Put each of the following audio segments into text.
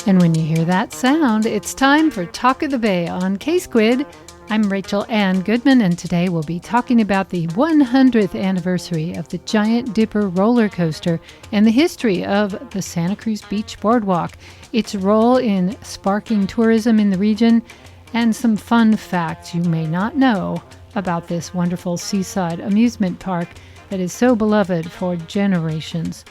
And when you hear that sound, it's time for Talk of the Bay on K-Squid. I'm Rachel Ann Goodman, and today we'll be talking about the 100th anniversary of the Giant Dipper roller coaster and the history of the Santa Cruz Beach Boardwalk, its role in sparking tourism in the region, and some fun facts you may not know about this wonderful seaside amusement park that is so beloved for generations.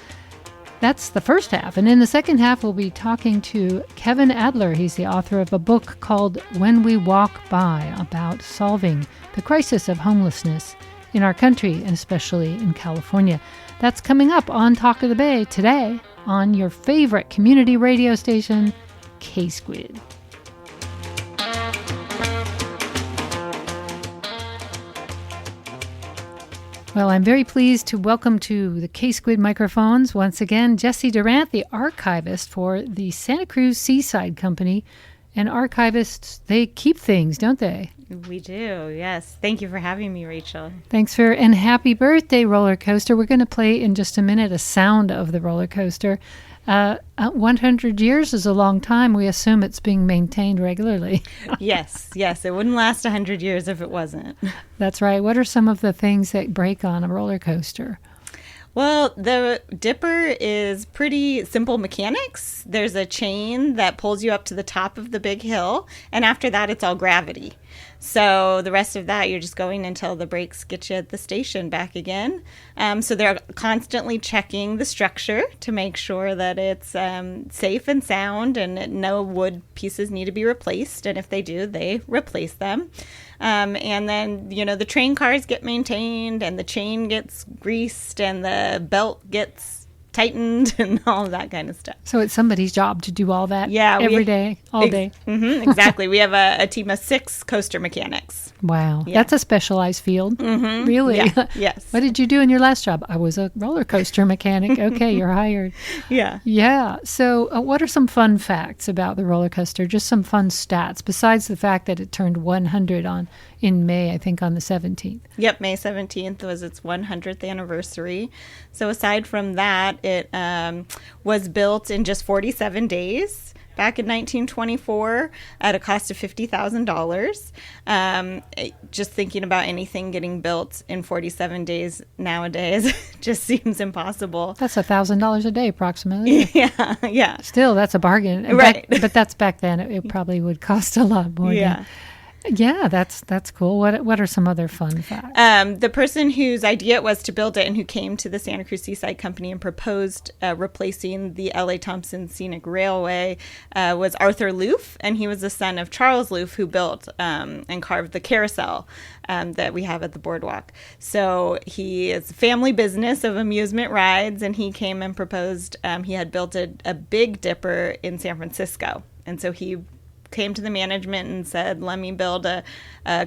That's the first half. And in the second half, we'll be talking to Kevin Adler. He's the author of a book called When We Walk By, about solving the crisis of homelessness in our country, and especially in California. That's coming up on Talk of the Bay today on your favorite community radio station, K-Squid. Well, I'm very pleased to welcome to the K-Squid microphones once again Jessie Durant, the archivist for the Santa Cruz Seaside Company. And archivists, they keep things, don't they? We do, yes. Thank you for having me, Rachel. Thanks and happy birthday, roller coaster. We're going to play in just a minute a sound of the roller coaster. 100 years is a long time. We assume it's being maintained regularly. Yes. It wouldn't last 100 years if it wasn't. That's right. What are some of the things that break on a roller coaster? Well, the Dipper is pretty simple mechanics. There's a chain that pulls you up to the top of the big hill, and after that, it's all gravity. So the rest of that, you're just going until the brakes get you at the station back again. So they're constantly checking the structure to make sure that it's safe and sound, and no wood pieces need to be replaced. And if they do, they replace them. And then, the train cars get maintained, and the chain gets greased, and the belt gets tightened, and all of that kind of stuff. So it's somebody's job to do all that every day, all day. Exactly. We have a team of 6 coaster mechanics. Wow. Yeah. That's a specialized field. Mm-hmm. Really? Yeah. Yes. What did you do in your last job? I was a roller coaster mechanic. Okay, you're hired. Yeah. Yeah. So what are some fun facts about the roller coaster? Just some fun stats, besides the fact that it turned 100 in May, I think on the 17th. Yep, May 17th was its 100th anniversary. So aside from that, it was built in just 47 days back in 1924 at a cost of $50,000. Just thinking about anything getting built in 47 days nowadays just seems impossible. That's $1,000 a day approximately. Yeah. Still, that's a bargain. Right. But that's back then. It probably would cost a lot more. Yeah. Yeah, that's cool. What are some other fun facts? The person whose idea it was to build it and who came to the Santa Cruz Seaside Company and proposed replacing the L.A. Thompson Scenic Railway was Arthur Loof, and he was the son of Charles Loof, who built and carved the carousel that we have at the boardwalk. So he is a family business of amusement rides, and he came and proposed. He had built a Big Dipper in San Francisco, and so he came to the management and said, let me build a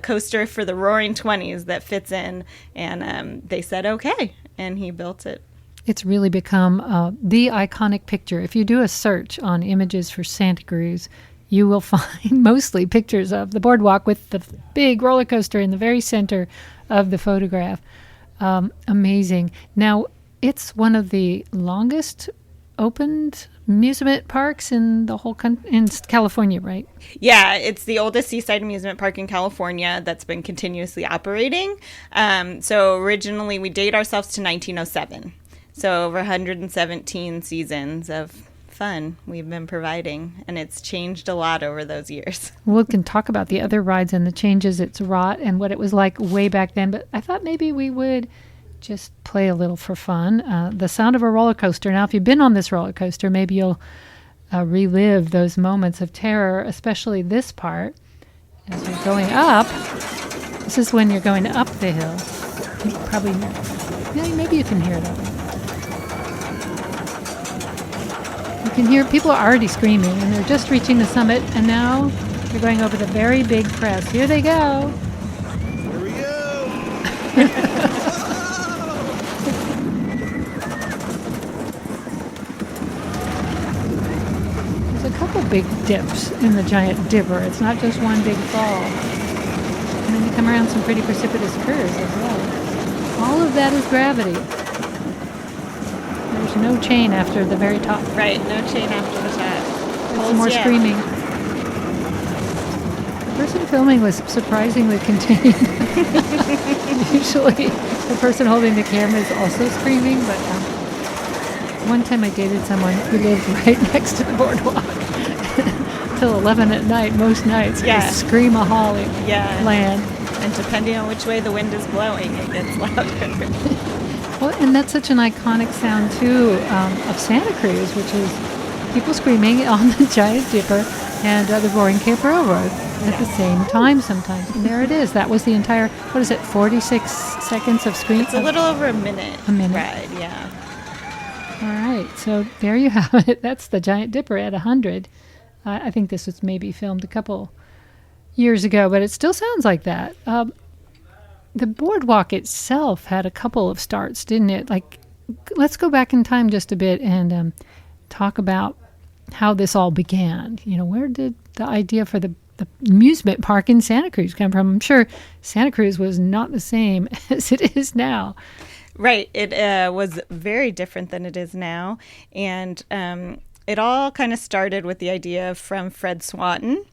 coaster for the Roaring Twenties that fits in. And they said, okay. And he built it. It's really become the iconic picture. If you do a search on images for Santa Cruz, you will find mostly pictures of the boardwalk with the big roller coaster in the very center of the photograph. Amazing. Now, it's one of the longest opened amusement parks in the whole country, in California, right? Yeah, it's the oldest seaside amusement park in California that's been continuously operating. So originally we date ourselves to 1907. So over 117 seasons of fun we've been providing, and it's changed a lot over those years. We can talk about the other rides and the changes it's wrought and what it was like way back then, but I thought maybe we would just play a little for fun. The sound of a roller coaster. Now, if you've been on this roller coaster, maybe you'll relive those moments of terror, especially this part. As you're going up, this is when you're going up the hill. You probably, maybe you can hear it. You can hear people are already screaming, and they're just reaching the summit, and now they're going over the very big crest. Here they go. Here we go. There's a couple big dips in the Giant Dipper. It's not just one big fall. And then you come around some pretty precipitous curves as well. All of that is gravity. There's no chain after the very top. Right, no chain after the top. pulls more you up. screaming. The person filming was surprisingly contained. Usually, the person holding the camera is also screaming, but one time I dated someone who lived right next to the boardwalk. Till 11 at night, most nights. It was screamaholic land. And depending on which way the wind is blowing, it gets louder. Well, and that's such an iconic sound, too, of Santa Cruz, which is people screaming on the Giant Dipper and the Roaring Camp Railroad at the same time sometimes. And there it is. That was the entire, 46 seconds of screaming? It's a little over a minute. A minute. Ride, yeah. All right. So there you have it. That's the Giant Dipper at 100. I think this was maybe filmed a couple years ago, but it still sounds like that. The boardwalk itself had a couple of starts, didn't it? Like, let's go back in time just a bit and talk about how this all began. You know, where did the idea for the amusement park in Santa Cruz come from? I'm sure Santa Cruz was not the same as it is now. Right. It was very different than it is now. And it all kind of started with the idea from Fred Swanton,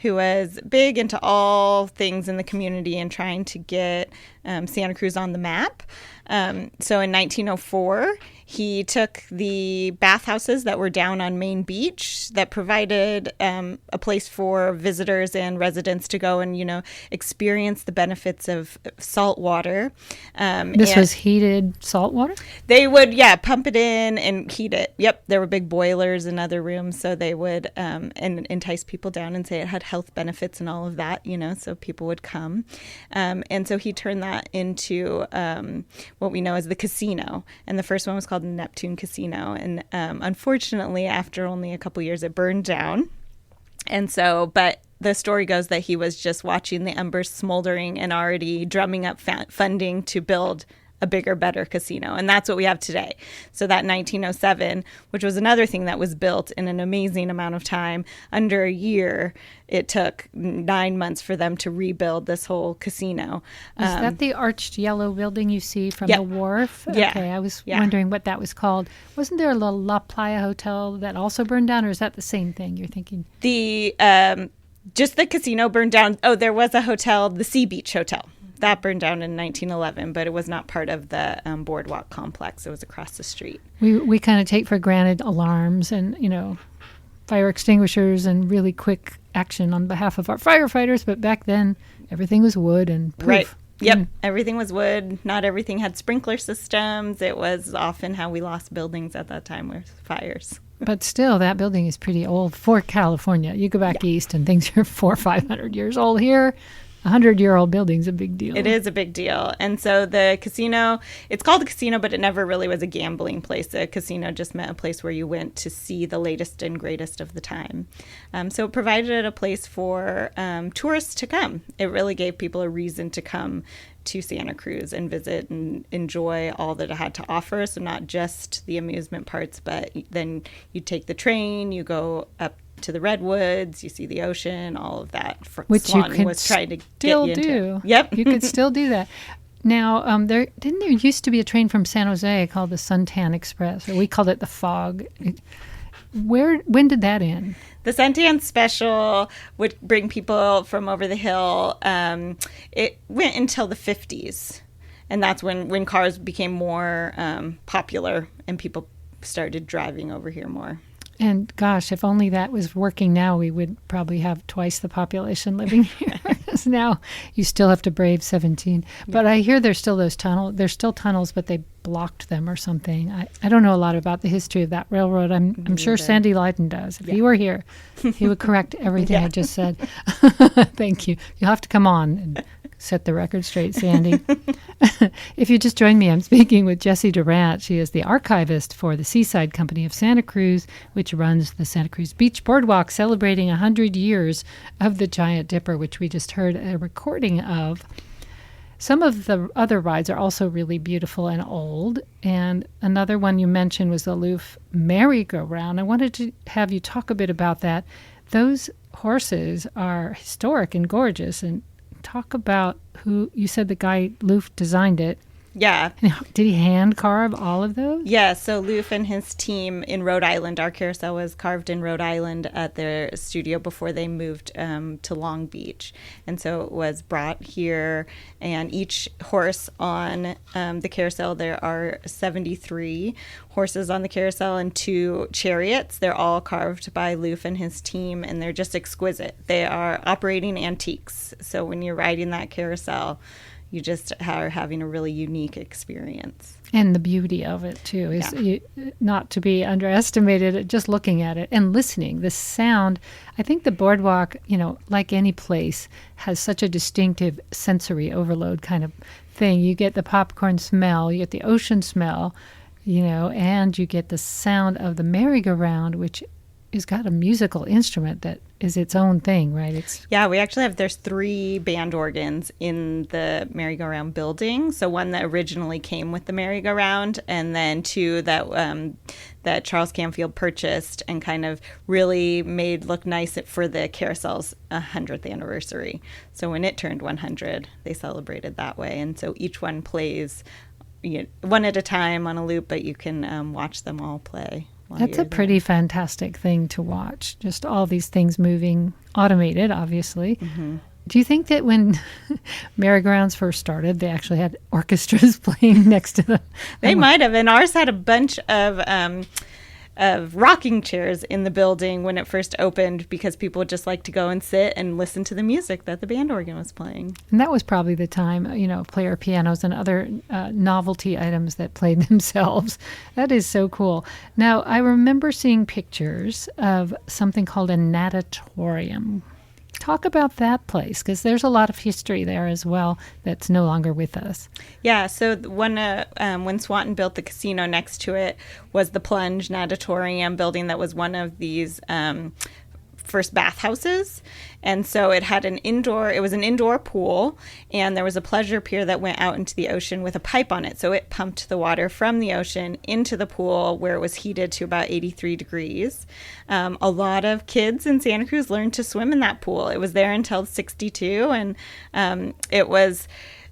who was big into all things in the community and trying to get Santa Cruz on the map. So in 1904, he took the bathhouses that were down on Main Beach that provided a place for visitors and residents to go and, you know, experience the benefits of salt water. This was heated salt water? They would, pump it in and heat it. Yep, there were big boilers in other rooms, so they would and entice people down and say it had health benefits and all of that, you know, so people would come. And so he turned that into what we know as the casino. And the first one was called Neptune Casino. And unfortunately, after only a couple years, it burned down. And so, but the story goes that he was just watching the embers smoldering and already drumming up funding to build a bigger, better casino. And that's what we have today. So that 1907, which was another thing that was built in an amazing amount of time, under a year, it took 9 months for them to rebuild this whole casino. Is that the arched yellow building you see from the wharf? Yeah. Okay, I was wondering what that was called. Wasn't there a little La Playa Hotel that also burned down, or is that the same thing you're thinking? The just the casino burned down. Oh, there was a hotel, the Sea Beach Hotel. That burned down in 1911, but it was not part of the boardwalk complex. It was across the street. We kind of take for granted alarms and, you know, fire extinguishers and really quick action on behalf of our firefighters, but back then everything was wood and proof. Right. Yep. Everything was wood. Not everything had sprinkler systems. It was often how we lost buildings at that time with fires. But still, that building is pretty old for California. You go back east and things are 400 or 500 years old. Here, 100-year-old building's a big deal. It is a big deal. And so the casino, it's called a casino, but it never really was a gambling place. A casino just meant a place where you went to see the latest and greatest of the time. So it provided a place for tourists to come. It really gave people a reason to come to Santa Cruz and visit and enjoy all that it had to offer. So not just the amusement parts, but then you take the train, you go up to the redwoods, you see the ocean, all of that. Which Swan you can was trying to still get you do. Into. Yep, you could still do that. Now, there used to be a train from San Jose called the Suntan Express, or we called it the Fog. When did that end? The Suntan Special would bring people from over the hill. It went until the 50s, and that's when cars became more popular and people started driving over here more. And gosh, if only that was working now, we would probably have twice the population living here. Now you still have to brave 17. But I hear there's still those tunnels. There's still tunnels, but they blocked them or something. I don't know a lot about the history of that railroad. I'm sure Sandy Lydon does. If he were here, he would correct everything I just said. Thank you. You'll have to come on and set the record straight, Sandy. If you just joined me, I'm speaking with Jessie Durant. She is the archivist for the Seaside Company of Santa Cruz, which runs the Santa Cruz Beach Boardwalk, celebrating 100 years of the Giant Dipper, which we just heard a recording of. Some of the other rides are also really beautiful and old. And another one you mentioned was the Loof merry-go-round. I wanted to have you talk a bit about that. Those horses are historic and gorgeous. And talk about who, you said the guy Loof designed it. Yeah. And did he hand carve all of those? Yeah, so Loof and his team in Rhode Island, our carousel was carved in Rhode Island at their studio before they moved to Long Beach. And so it was brought here, and each horse on the carousel, there are 73 horses on the carousel and 2 chariots. They're all carved by Loof and his team, and they're just exquisite. They are operating antiques. So when you're riding that carousel, you just are having a really unique experience. And the beauty of it, too, is not to be underestimated, just looking at it and listening. The sound, I think the boardwalk, like any place, has such a distinctive sensory overload kind of thing. You get the popcorn smell, you get the ocean smell, and you get the sound of the merry-go-round, which has got a musical instrument that is its own thing, right? We actually there's 3 band organs in the merry-go-round building. So one that originally came with the merry-go-round, and then 2 that Charles Canfield purchased and kind of really made look nice for the carousel's 100th anniversary. So when it turned 100, they celebrated that way. And so each one plays one at a time on a loop, but you can watch them all play. That's a pretty fantastic thing to watch. Just all these things moving, automated, obviously. Mm-hmm. Do you think that when merry-go-rounds first started, they actually had orchestras playing next to them? They might have. And ours had a bunch of rocking chairs in the building when it first opened, because people would just like to go and sit and listen to the music that the band organ was playing. And that was probably the time, player pianos and other novelty items that played themselves. That is so cool. Now, I remember seeing pictures of something called a natatorium. Talk about that place, because there's a lot of history there as well that's no longer with us. Yeah, so when Swanton built the casino, next to it was the Plunge Natatorium building that was one of these first bathhouses. And so it had an indoor pool, and there was a pleasure pier that went out into the ocean with a pipe on it. So it pumped the water from the ocean into the pool, where it was heated to about 83 degrees. A lot of kids in Santa Cruz learned to swim in that pool. It was there until 62, and it was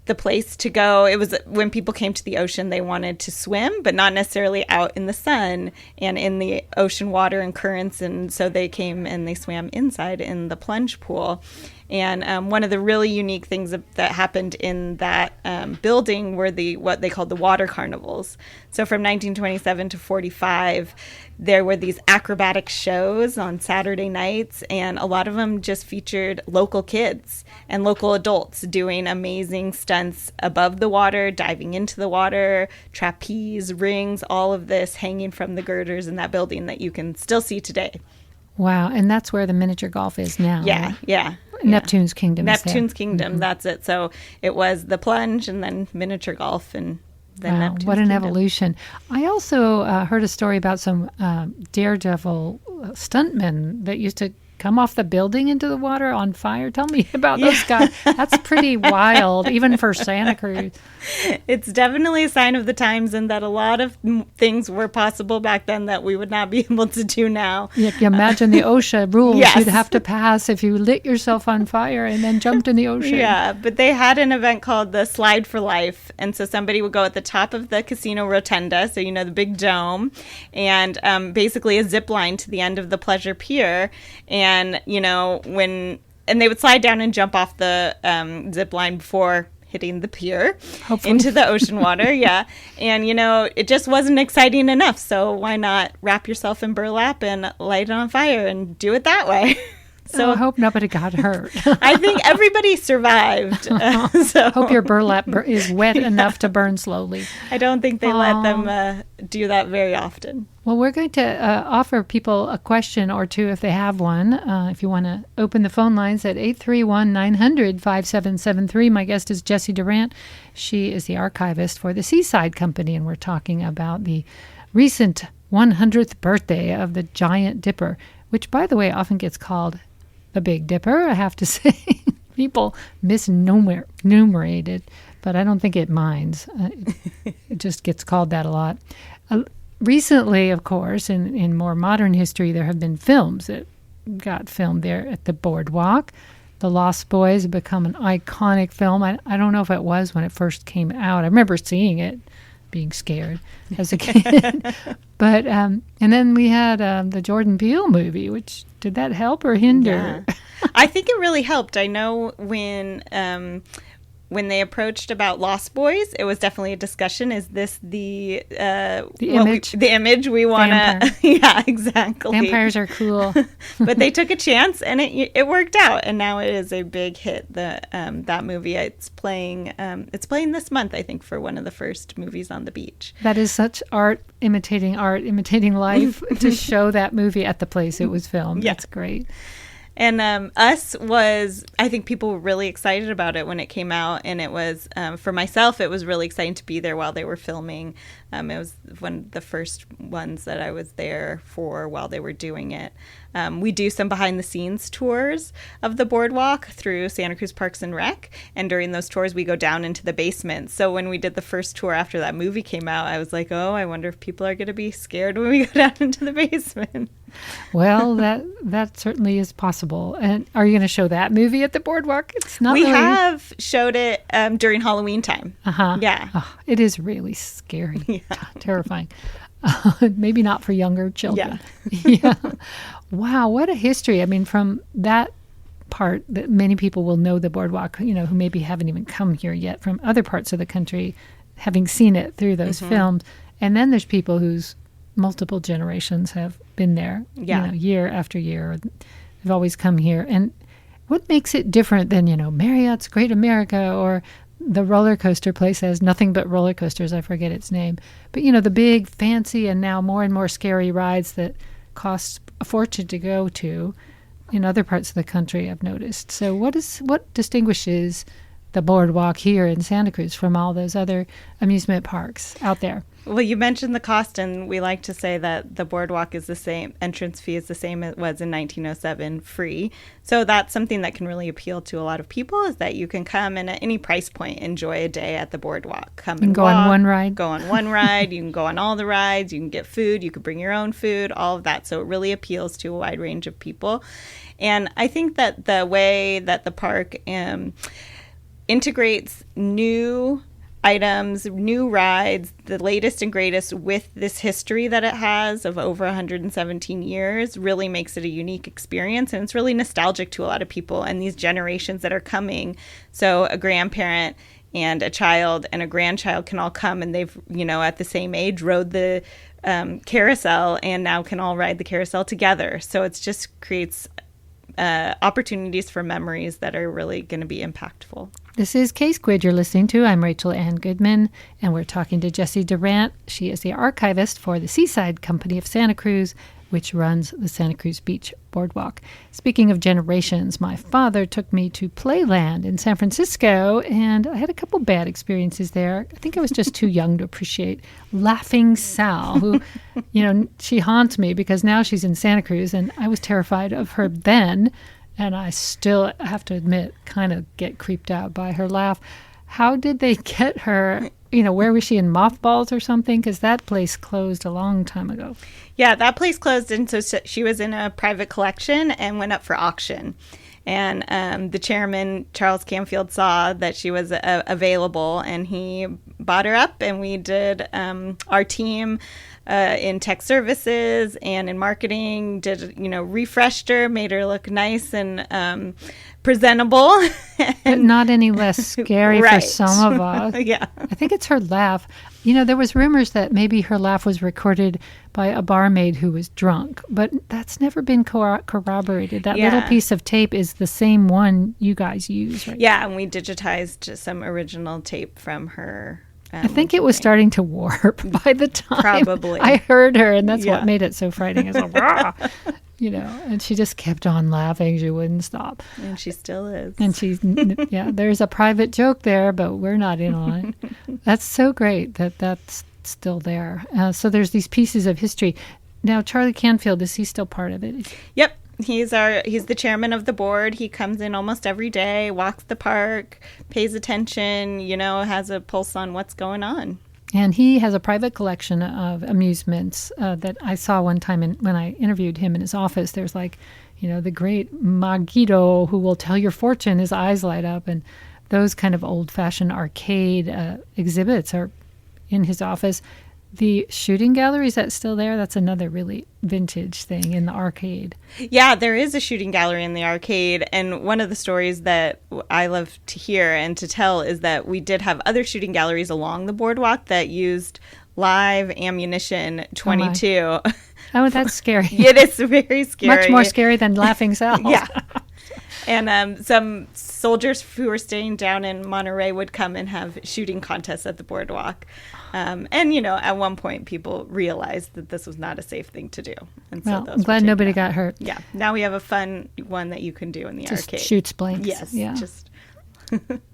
the place to go. It was when people came to the ocean, they wanted to swim, but not necessarily out in the sun and in the ocean water and currents. And so they came and they swam inside in the plunge pool. And one of the really unique things that happened in that building were what they called the water carnivals. So from 1927 to 45, there were these acrobatic shows on Saturday nights, and a lot of them just featured local kids and local adults doing amazing stunts above the water, diving into the water, trapeze, rings, all of this hanging from the girders in that building that you can still see today. Wow, and that's where the miniature golf is now. Yeah, right? yeah. Neptune's Kingdom. Neptune's Kingdom, mm-hmm. That's it. So it was the plunge and then miniature golf and then Neptune's what an Kingdom. evolution. I also heard a story about some daredevil stuntmen that used to come off the building into the water on fire. Tell me about those guys. That's pretty wild, even for Santa Cruz. It's definitely a sign of the times, and that a lot of things were possible back then that we would not be able to do now. You imagine the OSHA rules Yes. you'd have to pass if you lit yourself on fire and then jumped in the ocean. Yeah, but they had an event called the Slide for Life, and so somebody would go at the top of the casino rotunda, so the big dome, and basically a zip line to the end of the pleasure pier, and and they would slide down and jump off the zip line before hitting the pier. Hopefully. Into the ocean water. Yeah. And, it just wasn't exciting enough. So why not wrap yourself in burlap and light it on fire and do it that way? So I hope nobody got hurt. I think everybody survived. So hope your burlap is wet enough to burn slowly. I don't think they let them do that very often. Well, we're going to offer people a question or two if they have one. If you want to open the phone lines at 831-900-5773. My guest is Jessie Durant. She is the archivist for the Seaside Company, and we're talking about the recent 100th birthday of the Giant Dipper, which, by the way, often gets called the Big Dipper, I have to say. People misnumerate it, but I don't think it minds. It just gets called that a lot. Recently, of course, in more modern history, there have been films that got filmed there at the boardwalk. The Lost Boys have become an iconic film. I don't know if it was when it first came out. I remember seeing it, being scared as a kid. But and then we had the Jordan Peele movie, which did that help or hinder? Yeah. I think it really helped. I know when they approached about Lost Boys, it was definitely a discussion. Is this the image we want to? Yeah, exactly. Vampires are cool. But they took a chance, and it worked out, and now it is a big hit. That movie, it's playing this month, I think, for one of the first movies on the beach. That is such art imitating life to show that movie at the place it was filmed. Yeah. That's great. And Us was, I think people were really excited about it when it came out. And it was, for myself, it was really exciting to be there while they were filming. It was one of the first ones that I was there for while they were doing it. We do some behind the scenes tours of the boardwalk through Santa Cruz Parks and Rec. And during those tours, we go down into the basement. So when we did the first tour after that movie came out, I was like, oh, I wonder if people are going to be scared when we go down into the basement. Well, that certainly is possible. And are you going to show that movie at the boardwalk? It's not. We have showed it during Halloween time. Yeah. Oh, it is really scary. Yeah. Terrifying. Maybe not for younger children. Yeah. Wow, what a history. I mean, from that part that many people will know the boardwalk, who maybe haven't even come here yet from other parts of the country, having seen it through those films. And then there's people whose multiple generations have been there, year after year. They've always come here. And what makes it different than, Marriott's Great America, or the roller coaster place has nothing but roller coasters. I forget its name. But, the big, fancy, and now more and more scary rides that cost a fortune to go to in other parts of the country, I've noticed. So what distinguishes the boardwalk here in Santa Cruz from all those other amusement parks out there? Well, you mentioned the cost, and we like to say that the boardwalk is the same, entrance fee is the same as it was in 1907, free. So that's something that can really appeal to a lot of people, is that you can come and at any price point enjoy a day at the boardwalk. Come and go on one ride. Go on one ride. You can go on all the rides. You can get food. You can bring your own food, all of that. So it really appeals to a wide range of people. And I think that the way that the park integrates new items, new rides, the latest and greatest with this history that it has of over 117 years really makes it a unique experience. And it's really nostalgic to a lot of people and these generations that are coming. So a grandparent and a child and a grandchild can all come, and they've, at the same age rode the carousel and now can all ride the carousel together. So it just creates opportunities for memories that are really going to be impactful. This is K-Squid you're listening to. I'm Rachel Ann Goodman, and we're talking to Jessie Durant. She is the archivist for the Seaside Company of Santa Cruz, which runs the Santa Cruz Beach Boardwalk. Speaking of generations, my father took me to Playland in San Francisco, and I had a couple bad experiences there. I think I was just too young to appreciate Laughing Sal, who, she haunts me because now she's in Santa Cruz, and I was terrified of her then. And I still have to admit, kind of get creeped out by her laugh. How did they get her? Where was she, in mothballs or something? Because that place closed a long time ago. Yeah, that place closed. And so she was in a private collection and went up for auction. And the chairman, Charles Canfield, saw that she was available, and he bought her up. And we did our team in tech services and in marketing, refreshed her, made her look nice and presentable. But not any less scary for some of us. Yeah. I think it's her laugh. There was rumors that maybe her laugh was recorded by a barmaid who was drunk, but that's never been corroborated. That little piece of tape is the same one you guys use, right? Yeah, and we digitized some original tape from her. I think it was starting to warp by the time Probably. I heard her, and that's what made it so frightening. It's like, and she just kept on laughing. She wouldn't stop. And she still is. And there's a private joke there, but we're not in on it. That's so great that that's still there. So there's these pieces of history. Now, Charlie Canfield, is he still part of it? Yep. He's the chairman of the board. He comes in almost every day, walks the park, pays attention, has a pulse on what's going on. And he has a private collection of amusements that I saw one time when I interviewed him in his office. There's the great Magito who will tell your fortune, his eyes light up, and those kind of old-fashioned arcade exhibits are in his office. The shooting gallery, is that still there? That's another really vintage thing in the arcade. Yeah, there is a shooting gallery in the arcade. And one of the stories that I love to hear and to tell is that we did have other shooting galleries along the boardwalk that used live ammunition 22. Oh, that's scary. It is very scary. Much more scary than laughing cells. Yeah. And some soldiers who were staying down in Monterey would come and have shooting contests at the boardwalk. And, at one point, people realized that this was not a safe thing to do. And so I'm glad nobody got hurt. Yeah. Now we have a fun one that you can do in the just arcade. Shoots blanks. Yes. Yeah. Just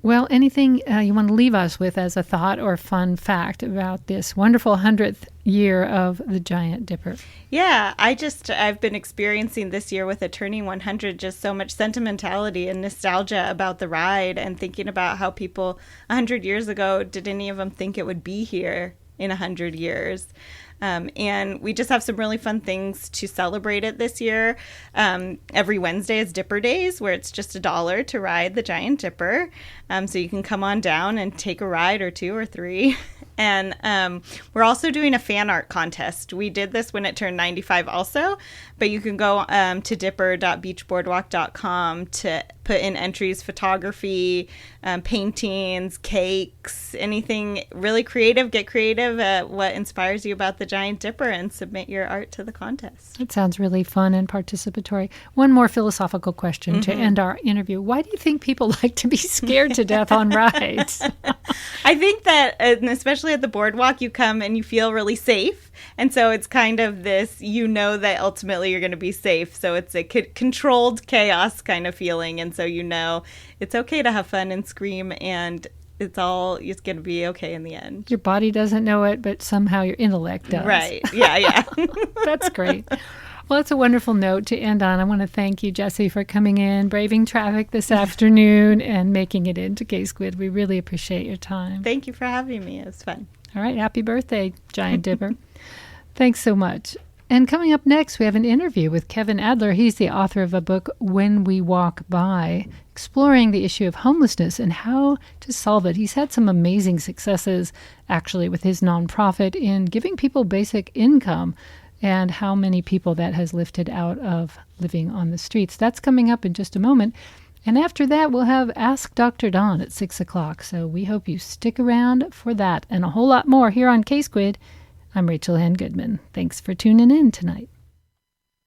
Well, anything you want to leave us with as a thought or fun fact about this wonderful 100th year of the Giant Dipper? Yeah, I've been experiencing this year with it turning 100 just so much sentimentality and nostalgia about the ride, and thinking about how people 100 years ago, did any of them think it would be here in 100 years? And we just have some really fun things to celebrate it this year. Every Wednesday is Dipper Days, where it's just $1 to ride the Giant Dipper. So you can come on down and take a ride or 2 or 3. And we're also doing a fan art contest. We did this when it turned 95 also, but you can go to dipper.beachboardwalk.com to put in entries, photography, paintings, cakes, anything really creative. Get creative at what inspires you about the Giant Dipper and submit your art to the contest. It sounds really fun and participatory. One more philosophical question to end our interview. Why do you think people like to be scared to death on rides? I think that, and especially at the boardwalk, you come and you feel really safe. And so it's kind of this, that ultimately you're going to be safe. So it's a controlled chaos kind of feeling. And so it's okay to have fun and scream, and it's going to be okay in the end. Your body doesn't know it, but somehow your intellect does. Right. Yeah. That's great. Well, it's a wonderful note to end on. I want to thank you, Jessie, for coming in, braving traffic this afternoon, and making it into K-Squid. We really appreciate your time. Thank you for having me. It was fun. All right. Happy birthday, Giant Dipper. Thanks so much. And coming up next, we have an interview with Kevin Adler. He's the author of a book, When We Walk By, exploring the issue of homelessness and how to solve it. He's had some amazing successes, actually, with his nonprofit in giving people basic income, and how many people that has lifted out of living on the streets. That's coming up in just a moment. And after that, we'll have Ask Dr. Dawn at 6 o'clock. So we hope you stick around for that and a whole lot more here on K-Squid. I'm Rachel Ann Goodman. Thanks for tuning in tonight.